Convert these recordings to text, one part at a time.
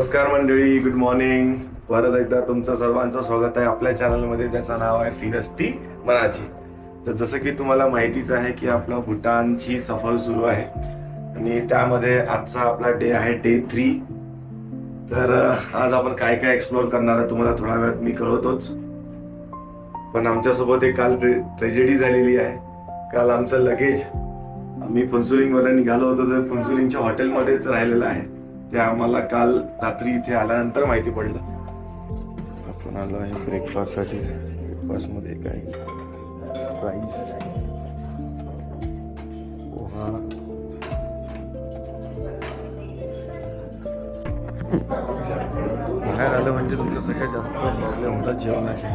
नमस्कार मंडळी, good morning. परत एकदा तुमचं सर्वांचं स्वागत आहे आपल्या चॅनलमध्ये, ज्याचं नाव आहे फिरस्ती मनाची. तर जसं की तुम्हाला माहितीच आहे की आपला भूटानची सफर सुरू आहे आणि त्यामध्ये आजचा आपला डे आहे डे 3. तर आज आपण काय काय एक्सप्लोअर करणार आहे तुम्हाला थोड्या वेळात मी कळवतोच. पण आमच्यासोबत एक काल ट्रेजेडी झालेली आहे. काल आमचं लगेज आम्ही फुन्सुलिंगवरून निघालो होतो, तर फुन्सुलिंगच्या हॉटेलमध्येच राहिलेलं आहे. ते आम्हाला काल रात्री इथे आल्यानंतर माहिती पडलं. आपण आलो आहे ब्रेकफास्टसाठी. ब्रेकफास्टमध्ये काय राईस, पोहा, बाहेर आलं म्हणजे तुमचं सगळ्यात जास्त प्रॉब्लेम होता जेवणाचे.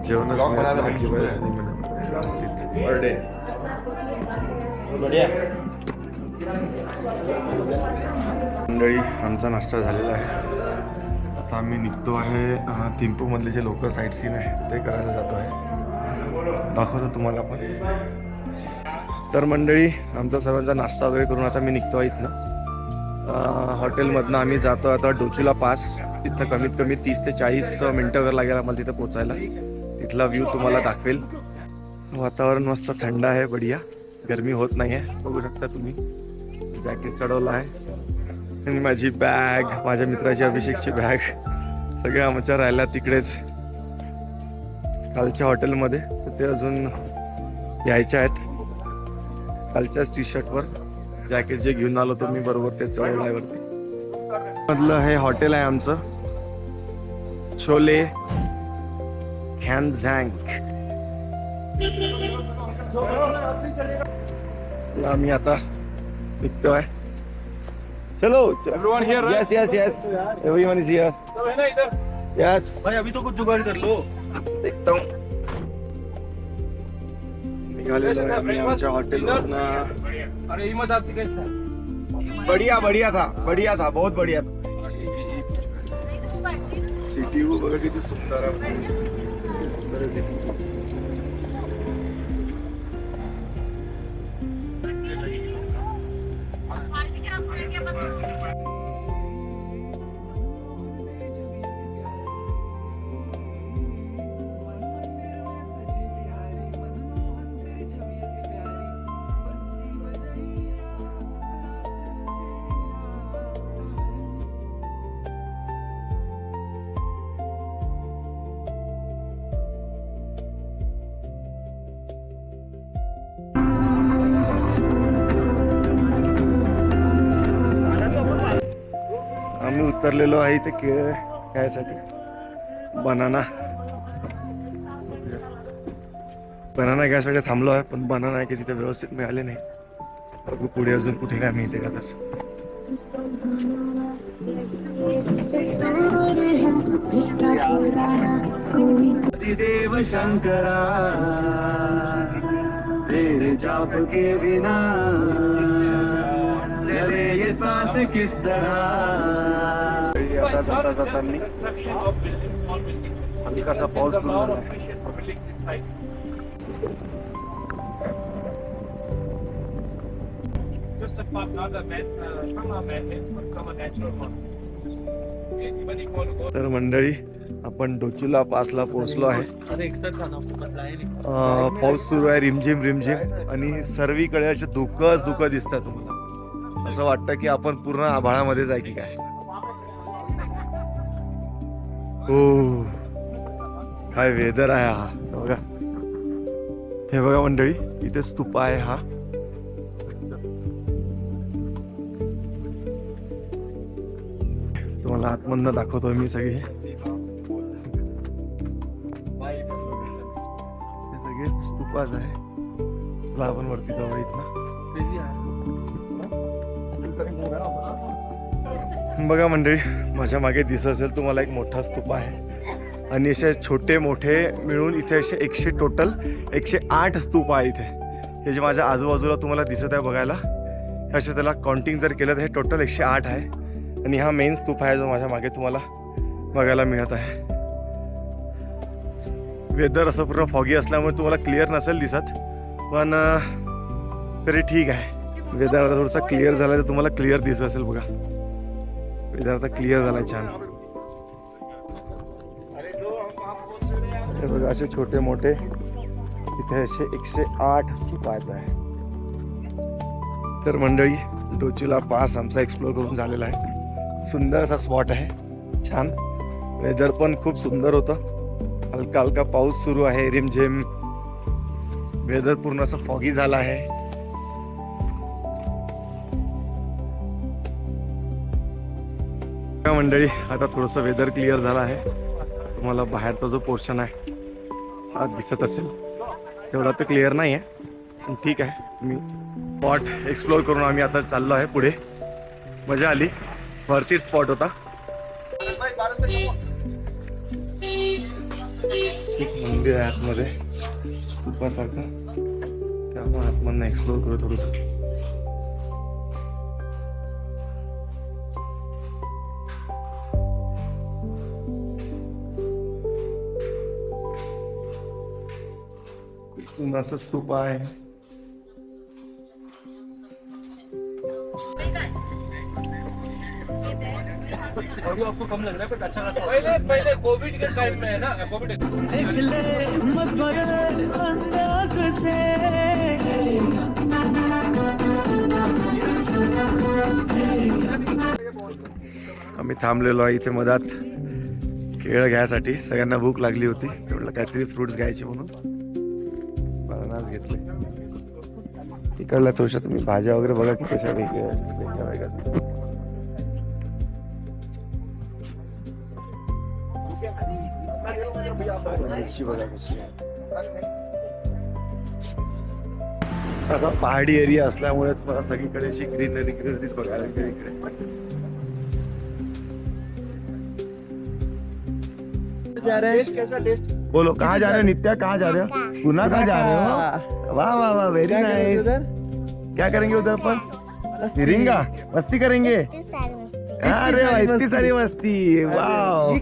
जेवणच व्यवस्थित बर्थडे मंडळी. आमचा नाश्ता झालेला आहे. आता आम्ही निघतो आहे थिम्पू मधले जे लोकल साईट सीन आहे ते करायला जातो आहे. दाखवतो तुम्हाला पण. तर मंडळी, आमचा सर्वांचा नाश्ता वगैरे करून आता मी निघतो आहे इथनं. हॉटेलमधनं आम्ही जातो आता डोचुला पास. तिथं कमीत कमी 30 ते 40 मिनटं वगैरे लागेल आम्हाला तिथं पोचायला. तिथला व्ह्यू तुम्हाला दाखवेल. वातावरण मस्त थंड आहे, बढिया. गरमी होत नाही आहे, बघू शकता तुम्ही. जॅकेट चढवलं आहे आणि माझी बॅग, माझ्या मित्राची अभिषेकची बॅग, सगळे आमच्या राहिल्या तिकडेच कालच्या हॉटेलमध्ये. तर ते अजून यायच्या आहेत. कालच्याच टी शर्टवर जॅकेट जे घेऊन आलो तो मी, बरोबर ते चढवलं आहे वरती. मधलं हे हॉटेल आहे आमचं, छोले खॅनझँग. आम्ही आता निघतोय. चलो Everyone here, right? Yes yes yes, everyone is here. सब है ना इधर? यस, भाई अभी तो कुछ जुगाड़ कर लो. देखता हूँ. निघालेलो आहे आम्ही आमच्या हॉटेलवरनं. अरे हिम्मत आपकी कैसा है? बढ़िया बढ़िया था, बढ़िया था, बहुत बढ़िया था. सिटी वो बघा किती सुंदर आहे. किती सुंदर आहे सिटी. आम्ही उतरलेलो आहे इथे केळ खायसाठी. बनाना घ्यायसाठी थांबलो आहे, पण बनाना आहे की तिथे व्यवस्थित मिळाले नाही. बघू पुढे अजून कुठे काय मिळते का. तर देव शंकरा तेरे जाप के बिना चले ये सांस किस तरह. आता जाता जातानी हलकासा पाऊस सुरू झाला. Just a part, not a man, some are man-made, but some are natural ones. Even if you want to go. तर मंडळी, आपण डोचुला पासला पोहोचलो आहे. अरे एक्स्ट्रा खाना पडला आहे. पाऊस सुरू आहे, रिमझिम रिमझिम, आणि सर्वीकडे असे धुकंच धुकं दिसतात तुम्हाला. असं वाटतं की आपण पूर्ण आभाळामध्येच आहे की काय. हो, काय वेदर आहे हा. बघा, हे बघा मंडळी, इथे स्तूप आहे हा. तुम्हाला आतमधनं दाखवतोय मी सगळे. सगळे स्तूपाच आहे. चला आपण वरती जाऊ इथनं. बघा मंडळी, माझ्या मागे दिसत असेल तुम्हाला एक मोठा स्तूप आहे, आणि असे छोटे मोठे मिळून इथे असे 108 स्तूप आहे इथे. हे जे माझ्या आजूबाजूला तुम्हाला दिसत आहे बघायला, असे त्याला काउंटिंग जर केलं तर हे टोटल 108 आहे. आणि हा मेन स्तूप आहे जो माझ्या मागे तुम्हाला बघायला मिळत आहे. वेदर असं पूर्ण फॉगी असल्यामुळे तुम्हाला क्लिअर नसेल दिसत, पण तरी ठीक आहे. वेदर आता थोडासा क्लिअर झाला तर तुम्हाला क्लिअर दिसत असेल बघा. वेदर आता क्लिअर झालाय छान. हे बघा असे छोटे मोठे इथे असे 108 स्तूप आहे. तर मंडळी डोचुला पास आमचा एक्सप्लोर करून झालेला आहे. सुंदर असा स्पॉट आहे, छान. वेदर पण खूप सुंदर होतं. हलका हलका पाऊस सुरू आहे, रिमझिम. वेदर पूर्ण असं फॉगी झाला आहे. मंडळी आता थोडंसं वेदर क्लिअर झालं आहे. तुम्हाला बाहेरचा जो पोर्शन आहे हा दिसत असेल. तेवढा तर क्लिअर नाही आहे, पण ठीक आहे. मी स्पॉट एक्सप्लोर करून आम्ही आता चाललो आहे पुढे. मजा आली, वरती स्पॉट होता. एक मंदिर आहे आतमध्ये स्तूपासारखं, त्यामुळे आतमधनं एक्सप्लोर करू थोडंसं. असं स्तूप आहे. ऑडियो आपको कम लग रहा है बट अच्छा खासा. पहले कोविड के टाइम में है ना, कोविड. आम्ही थांबलेलो आहे इथे मधात केळ घ्यायसाठी. सगळ्यांना भूक लागली होती, म्हटलं काहीतरी फ्रुट्स घ्यायचे म्हणून अननस घेतले. तिकडल्या थोड्याशा तुम्ही भाज्या वगैरे बघा की कशा वेगळ्या. मिरची बघा कशी आहे. असा पहाडी एरिया असल्यामुळे मला सगळीकडे अशी ग्रीनरीच बघायला मिळते इकडे. कैसा टेस्ट? बोलो कहाँ जा रहे हो नित्या, कहाँ जा रहे हो? पुणे कहाँ जा रहे हो? वाह वाह वाह, वेरी नाइस. क्या करेंगे उधर पर? फिरेंगा, मस्ती करेंगे. अरे वाह, इतनी सारी मस्ती, वाह.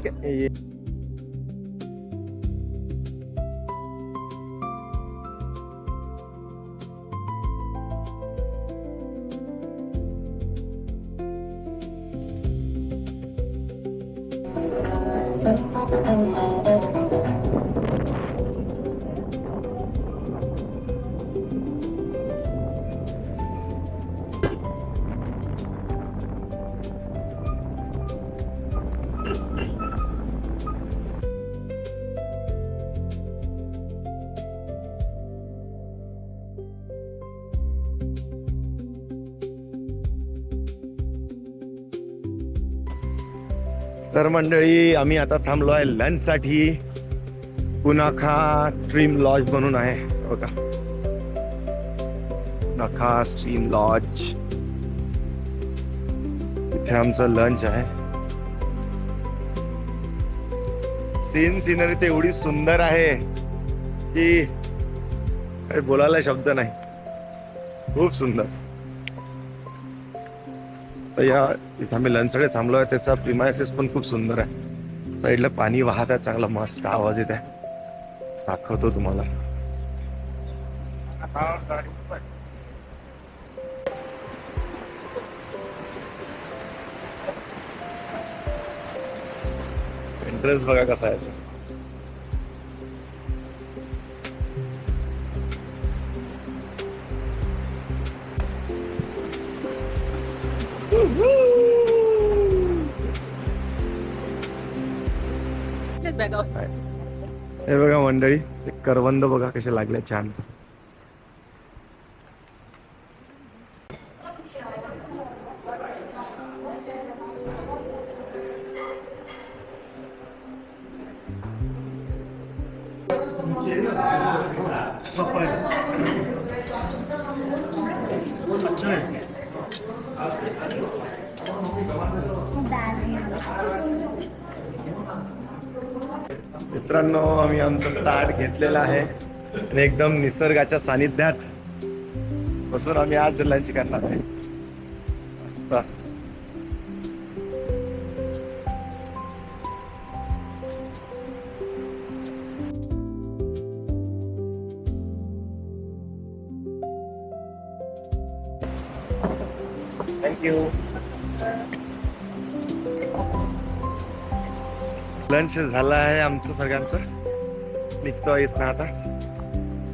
तर मंडळी आम्ही आता थांबलो आहे लंच साठी. पुनाखा स्ट्रीम लॉज म्हणून आहे बघा, पुनाखा स्ट्रीम लॉज. इथे आमचं लंच आहे. सिनरी ते एवढी सुंदर आहे की काही बोलायला शब्द नाही. खूप सुंदर. तर या इथे आम्ही लंचकडे थांबलो आहे. त्याचा प्रिमायसेस पण खूप सुंदर आहे. साईडला पाणी वाहत आहे, चांगला मस्त आवाज येत आहे. दाखवतो तुम्हाला. एंट्रन्स बघा कसा आहे. हे बघा मंडळी, ते करवंद बघा कसे लागले छान. मित्रांनो, आम्ही आमचं ताट घेतलेलं आहे आणि एकदम निसर्गाच्या सानिध्यात बसून आम्ही आज लंच करणार आहे. मस्त. थँक्यू. लंच झालं आहे आमचं सगळ्यांचं. निघतो इथनं आता.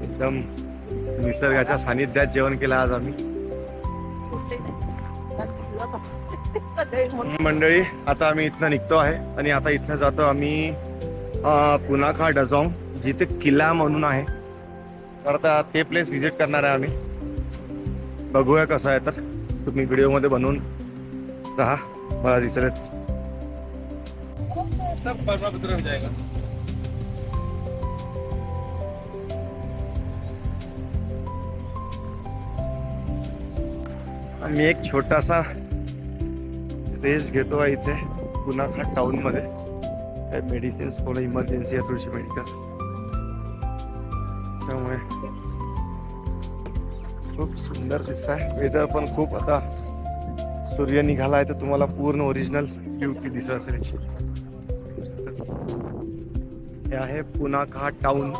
एकदम निसर्गाच्या सानिध्यात जेवण केलं आज आम्ही. मंडळी आता आम्ही इथनं निघतो आहे आणि आता इथनं जातो आम्ही पुनाखा डझॉंग, जिथे किल्ला म्हणून आहे. तर आता ते प्लेस व्हिजिट करणार आहे आम्ही. बघूया कसं आहे, तर तुम्ही व्हिडिओमध्ये बनवून राहा, मला दिसेलच. सब बर्बाद हो जाएगा. आम्ही एक छोटासा रेस्ट घेतो आहे इथे पुनाखा टाउन मध्ये. मेडिसिन्स, कोण इमर्जन्सी आहे थोडीशी मेडिकल, त्यामुळे खूप सुंदर दिसत आहे. वेदर पण खूप, आता सूर्य निघाला आहे तर तुम्हाला पूर्ण ओरिजिनल ब्युटी दिसत असेल. हे आहे पुनाखा टाउन.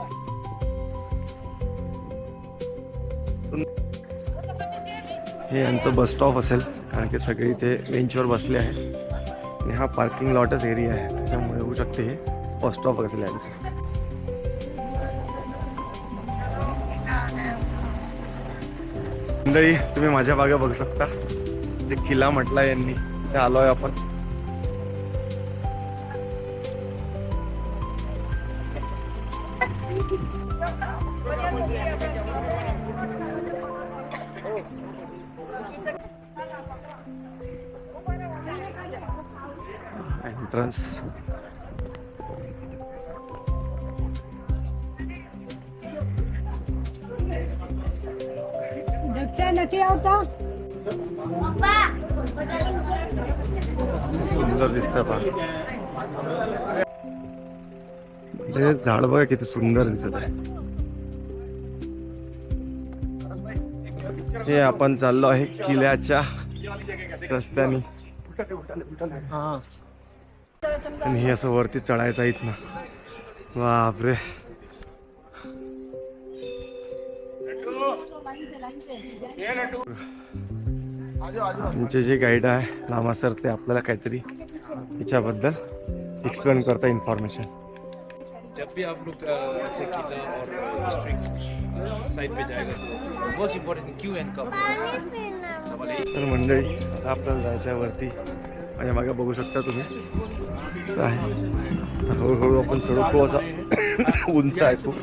हे यांचं बस स्टॉप असेल, कारण की सगळे इथे बेंचवर बसले आहे आणि हा पार्किंग लॉटच एरिया आहे, त्याच्यामुळे होऊ शकते हे बस स्टॉप असेल यांचं. मंडळी तुम्ही माझ्या मागे बघू शकता, जे किल्ला म्हटला यांनी, तिथे आलोय आपण. एंट्रन्स. નથી આવતા. सुंदर दिसतात. हे झाड बघा किती सुंदर दिसत आहे. हे आपण चाललो आहे किल्ल्याच्या रस्त्याने आणि हे असं वरती चढायचं आहे इथनं. बापरे. आमचे जे गाईड आहे लामा सर, ते आपल्याला काहीतरी याच्याबद्दल एक्सप्लेन करता इन्फॉर्मेशन. जब भी आप लोग ऐसे किला और हिस्ट्री साइड पे जाएगा तो मोस्ट इम्पोर्टेंट क्यू एंड कब. तर मंडळी आता आपल्याला जायचं आहे वरती. माझ्या मागे बघू शकता तुम्ही, असं आहे. आता हळूहळू आपण चढू. खूप असा उंच आहे खूप.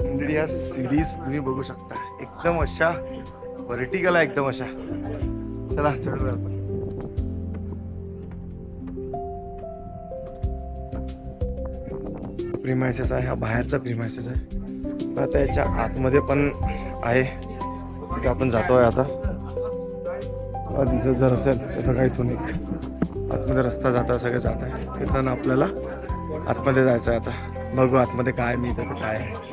मंडळी या सीडीज तुम्ही बघू शकता, एकदम अशा व्हर्टिकल आहे, एकदम अशा. चला चढूया आपण. प्रिमायसेस आहे, हा बाहेरचा प्रिमायसेस आहे. आता याच्या आतमध्ये पण आहे, तिथे आपण जातोय आता. दिसत जर असेल तर बघा, इथून एक आतमध्ये रस्ता जाता, सगळे जात आहे. तिथं आपल्याला आतमध्ये जायचं आहे. आता बघू आतमध्ये काय मिळतं, काय आहे.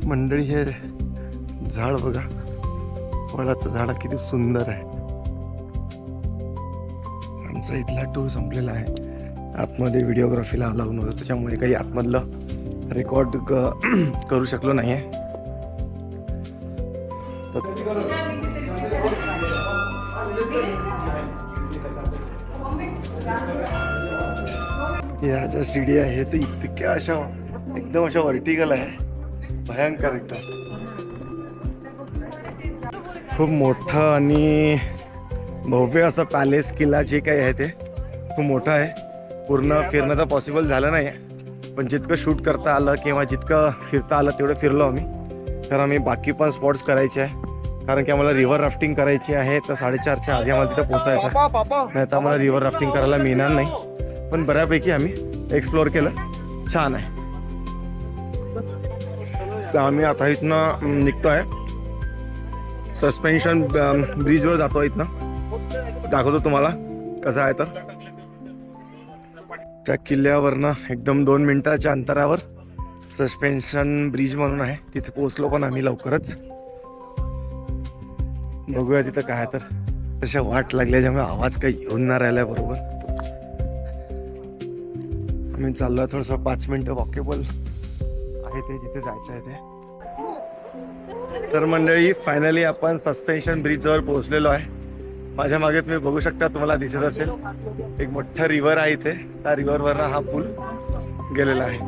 मंडळी हे झाड बघा, फळाचं झाड किती सुंदर आहे. आमचा इथला टूर संपलेला आहे. आतमध्ये व्हिडिओग्राफीला अलाउड नव्हतं, त्याच्यामुळे काही आतमधलं रेकॉर्ड करू शकलो नाही आहे. या ज्या सीडी आहे ते इतक्या अशा एकदम अशा व्हर्टिकल आहे, भयंकर एकदम. खूप मोठं आणि भव्य असं पॅलेस, किल्ला जे काही आहे ते खूप मोठं आहे. पूर्ण फिरणं तर पॉसिबल झालं नाही आहे, पण जितकं शूट करता आलं किंवा जितकं फिरता आलं तेवढं फिरलो आम्ही. तर आम्ही बाकी पण स्पॉट्स करायचे आहे, कारण की आम्हाला रिव्हर राफ्टिंग करायची आहे. तर 4:30च्या आधी आम्हाला तिथं पोहोचायचं आहे, नाही तर आम्हाला रिव्हर राफ्टिंग करायला मिळणार नाही. पण बऱ्यापैकी आम्ही एक्सप्लोअर केलं, छान आहे. तर आम्ही आता इथनं निघतो आहे, सस्पेन्शन ब्रिजवर जातो. इथनं दाखवतो तुम्हाला कसं आहे. तर त्या किल्ल्यावरनं एकदम 2 मिनिटाच्या अंतरावर सस्पेन्शन ब्रिज म्हणून आहे, तिथे पोहोचलो पण आम्ही लवकरच. बघूया तिथं काय. तर तशा वाट लागल्या, ज्यामुळे आवाज काही येऊन नाही राहिला बरोबर. आम्ही चाललोय थोडंसं 5 मिनिटं वॉकेबल आहे ते जिथे जायचं आहे ते. तर मंडळी फायनली आपण सस्पेन्शन ब्रिजवर पोहोचलेलो आहे. माझ्या मागे तुम्ही बघू शकता, तुम्हाला दिसत असेल एक मोठं रिव्हर आहे इथे. त्या रिव्हरवरनं हा पूल गेलेला आहे.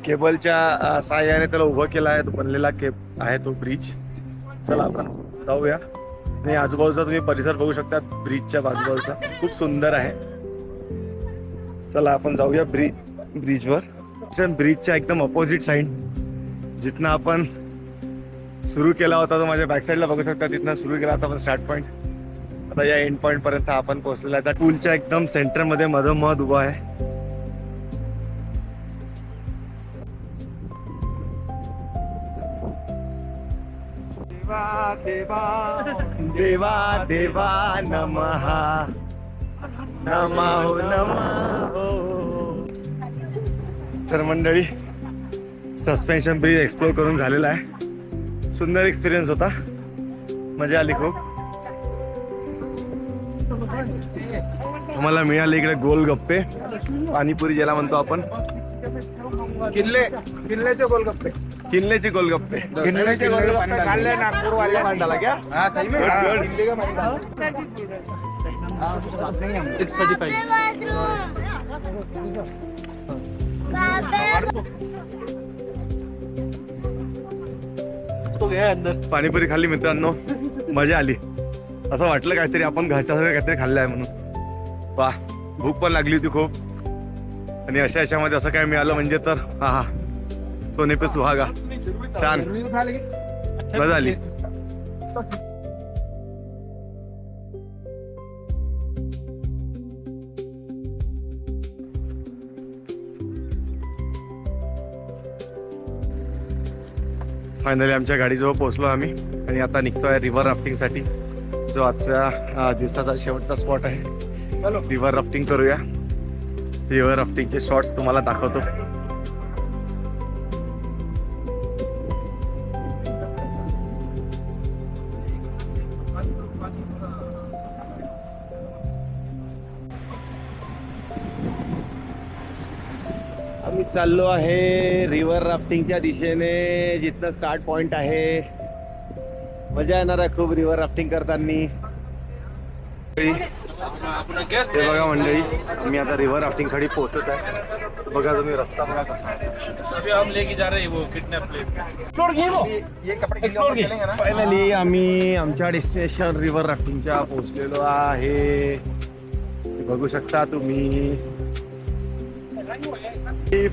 केबलच्या साहाय्याने त्याला उभं केला आहे, तो बनलेला आहे तो ब्रिज. चला आपण जाऊया. आणि आजूबाजूचा तुम्ही परिसर बघू शकता, ब्रिजच्या बाजूबाजूचा खूप सुंदर आहे. चला आपण जाऊया ब्रिजवर. ब्रिजच्या एकदम अपोजिट साईड जिथनं आपण सुरू केला होता, तो माझ्या बॅक साईडला बघू शकता, तिथनं सुरू केला होता आपण स्टार्ट पॉईंट. आता या एंड पॉईंट पर्यंत आपण पोहोचलेला आहे. पूलच्या एकदम सेंटर मध्ये मधोमध उभा आहे. देवा देवा देवा देवा नमः नमो नमो. तर मंडळी सस्पेन्शन ब्रिज एक्सप्लोर करून झालेला आहे. सुंदर एक्सपिरियन्स होता, मजा आली खूप. आम्हाला मिळाले इकडे गोलगप्पे, पाणीपुरी ज्याला म्हणतो आपण, किल्ल्याचे गोलगप्पे. किल्ल्याचे गोलगप्पे. किल्ल्याचे गोलगप्पे खाल्ले नागपूर वाले. मांडाला क्या? हाँ सही में. किल्ले का मांडा. 635. तो गया अंदर. पाणीपुरी खाल्ली मित्रांनो, मजा आली. असं वाटलं काहीतरी आपण घरच्या सगळं काहीतरी खाल्लं आहे म्हणून. वा, भूक पण लागली होती खूप. आणि अशा याच्यामध्ये असं काय मिळालं म्हणजे तर हा हा, सोने पे सुहागा. छान मजा आली. फायनली आमच्या गाडीजवळ पोहोचलो आम्ही आणि आता निघतोय रिव्हर राफ्टिंगसाठी, जो आजच्या दिवसाचा शेवटचा स्पॉट आहे. रिव्हर राफ्टिंग करूया. रिव्हर राफ्टिंगचे शॉर्ट्स तुम्हाला दाखवतो. आम्ही चाललो आहे रिव्हर राफ्टिंगच्या दिशेने, जिथनं स्टार्ट पॉइंट आहे. मजा येणार आहे खूप रिव्हर राफ्टिंग करताना. ते बघा मंडळी, मी आता रिव्हर राफ्टिंग साठी पोहोचत आहे. बघा तुम्ही रस्ता बघा कसा आहे. अभी हम लेके जा रहे हैं वो किडनैप प्लेस. फायनली आम्ही आमच्या डेस्टिनेशन रिव्हर राफ्टिंगच्या पोहोचलेलो आहे. बघू शकता तुम्ही.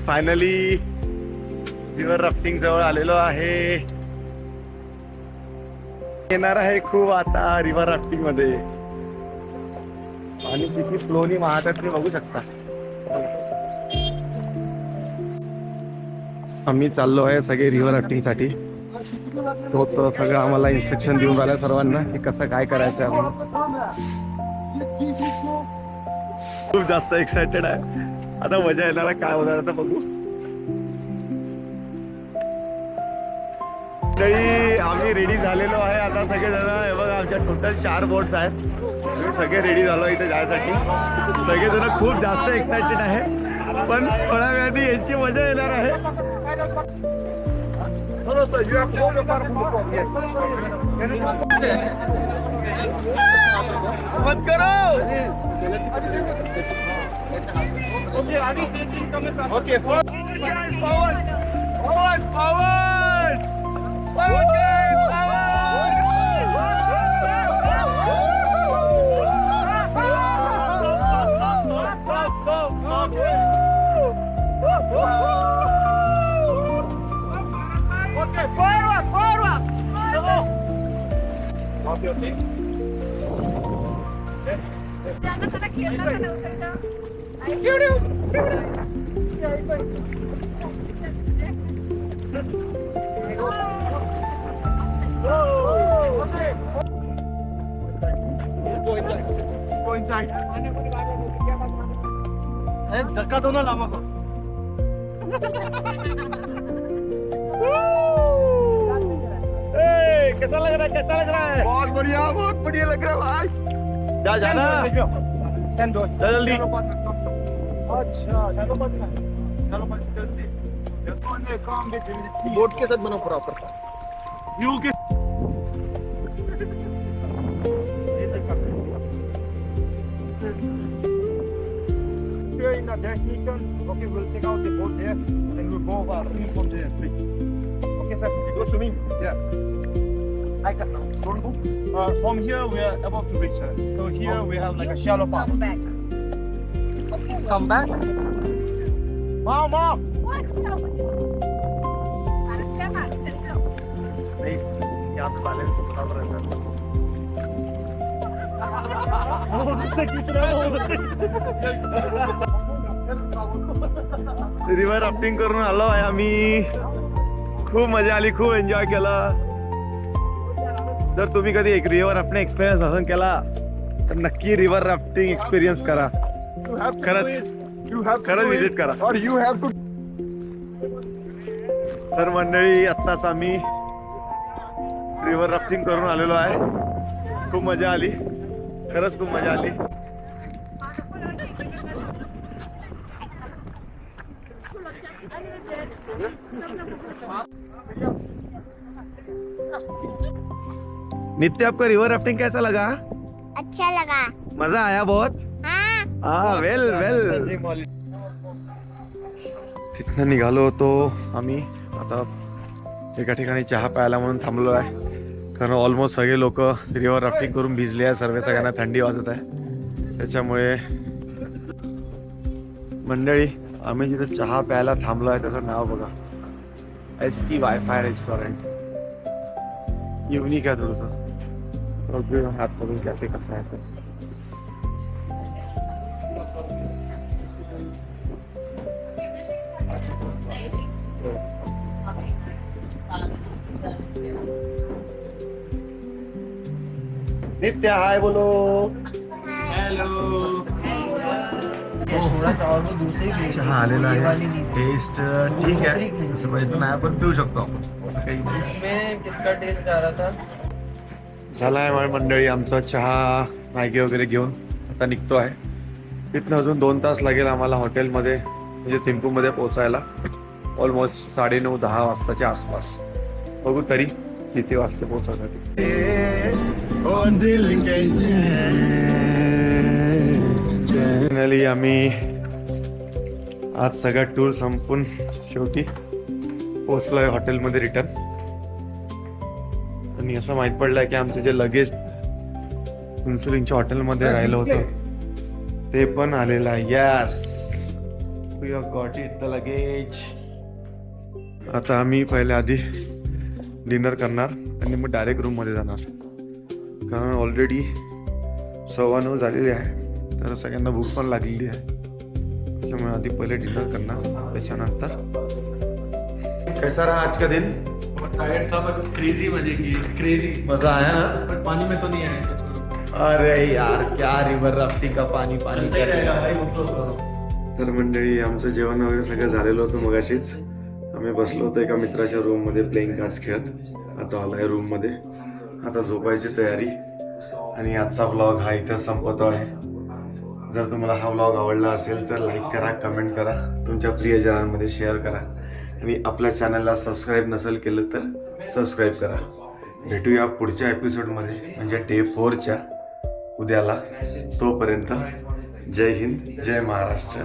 फायनली रिव्हर राफ्टिंग जवळ आलेलो आहे. येणार आहे खूप आता रिव्हर राफ्टिंग मध्ये. आणि किती फ्लोनी वाहतात तुम्ही बघू शकता. आम्ही चाललो आहे सगळे रिव्हर राफ्टिंग साठी. तो सगळं आम्हाला इन्स्ट्रक्शन देऊन राहिला सर्वांना की कसं काय करायचं आहे म्हणून. खूप जास्त एक्साइटेड आहे. आता मजा येणार काय होणार आता बघू. आम्ही रेडी झालेलो आहे आता सगळेजण. हे बघा आमच्या टोटल 4 बोट्स आहेत. आम्ही सगळे रेडी झालो इथे जायसाठी. सगळेजण खूप जास्त एक्साइटेड आहे, पण थोड्या वेळाने यांची मजा येणार आहे. मत करो. Okay, forward, forward, forward, forward, forward, guys, Okay, forward, forward. Chalo. Okay, okay. ज्यादा सारा खेलना था ना उधर. धक्का दो ना लामा को. कैसा लग रहा है? कैसा लग रहा है? बहुत बढ़िया लग रहा है भाई. जा जाना. जा जल्दी. बोट के साथ बना proper Here in the destination, okay, we'll take out the boat there, and we'll go over swimming from there. Okay, sir. Go swimming. Yeah. I got now. Don't go. From here, we are about to reach, sir. So here we have like a shallow part. Come back. Okay, Come back. Mom, mom. what? Arasya master. नहीं, यहाँ पे balance खराब रहता है। River rafting करून आलो आहे आम्ही. खूप मजा आली, खूप एन्जॉय केला. जर तुम्ही कधी एक रिव्हर राफ्टिंग एक्सपिरियन्स असेल केला तर नक्की रिव्हर राफ्टिंग एक्सपिरियन्स करा. खरंच विजिट करा. Or you have to. तर मंडळी आत्ताच आम्ही रिव्हर राफ्टिंग करून आलेलो आहे. खूप मजा आली, खरंच खूप मजा आली. नित्य आपको रिवर राफ्टिंग कैसा लगा? अच्छा लगा। मजा आया बहुत. हाँ वेल वेल. तिथनं निघालो होतो आम्ही. आता एका ठिकाणी चहा प्यायला म्हणून थांबलो आहे, कारण ऑलमोस्ट सगळे लोक रिव्हर राफ्टिंग करून भिजले आहे. सगळ्यांना थंडी वाजत आहे, त्याच्यामुळे मंडळी आम्ही जिथे चहा प्यायला थांबलो आहे त्याचं नाव बघा, ST वायफाय रेस्टॉरंट. युनिक आहे थोडंसं. बघूया हात करून कॅफे कसा आहे तर. नित्य हाय बोलो. चहा आलेला आहे. टेस्ट ठीक आहे, तसं पाहिजे तर नाही आपण पिऊ शकतो आपण, असं काही नाही. इसमें किसका टेस्ट आ रहा था? झाला आहे मंडळी आमचा चहा मॅगी वगैरे घेऊन आता निघतो आहे. तिथनं अजून 2 तास लागेल आम्हाला हॉटेलमध्ये, म्हणजे थिम्पूमध्ये पोहोचायला. ऑलमोस्ट 9:30-10 वाजताच्या आसपास. बघू तरी किती वाजता पोहोचायसाठी. फायनली आम्ही आज सगळा टूर संपून शेवटी पोहोचलोय हॉटेलमध्ये रिटर्न. आणि असं माहित पडलंय की आमचे जे लगेज इन्सुलिनच्या हॉटेलमध्ये राहिलं होतं ते पण आलेलं आहे. Yes, we have got it the luggage. आता आम्ही पहिले आधी डिनर करणार आणि मग डायरेक्ट रूममध्ये जाणार, कारण ऑलरेडी 9:15 झालेली आहे, तर सगळ्यांना भूक पण लागलेली आहे. त्याच्यामुळे आधी पहिले डिनर करणार, त्याच्यानंतर. कैसा रहा आज का दिन? टायर्ड था बट क्रेजी मजे की. क्रेजी मजा आया ना? बट पानी में तो नहीं आया तो चलो. अरे यार क्या रिव्हर राफ्टिंग का पाणी पाणी चलते रहेगा भाई वो तो. तर मंडळी आमचं जेवण वगैरे सगळं झालेलं होतं मगाशीच. आम्ही बसलो होतो एका मित्राच्या रूममध्ये प्लेइंग कार्ड्स खेळत. आता आलाय रूममध्ये, आता झोपायची तयारी. आणि आजचा व्लॉग हा इथं संपतो आहे. जर तुम्हाला हा व्लॉग आवडला असेल तर लाईक करा, कमेंट करा, तुमच्या प्रियजनांमध्ये शेअर करा. आणि आपल्या चॅनलला सबस्क्राईब नसेल केलं तर सबस्क्राईब करा. भेटूया पुढच्या एपिसोडमध्ये, म्हणजे डे 4च्या उद्याला. तोपर्यंत जय हिंद, जय महाराष्ट्र.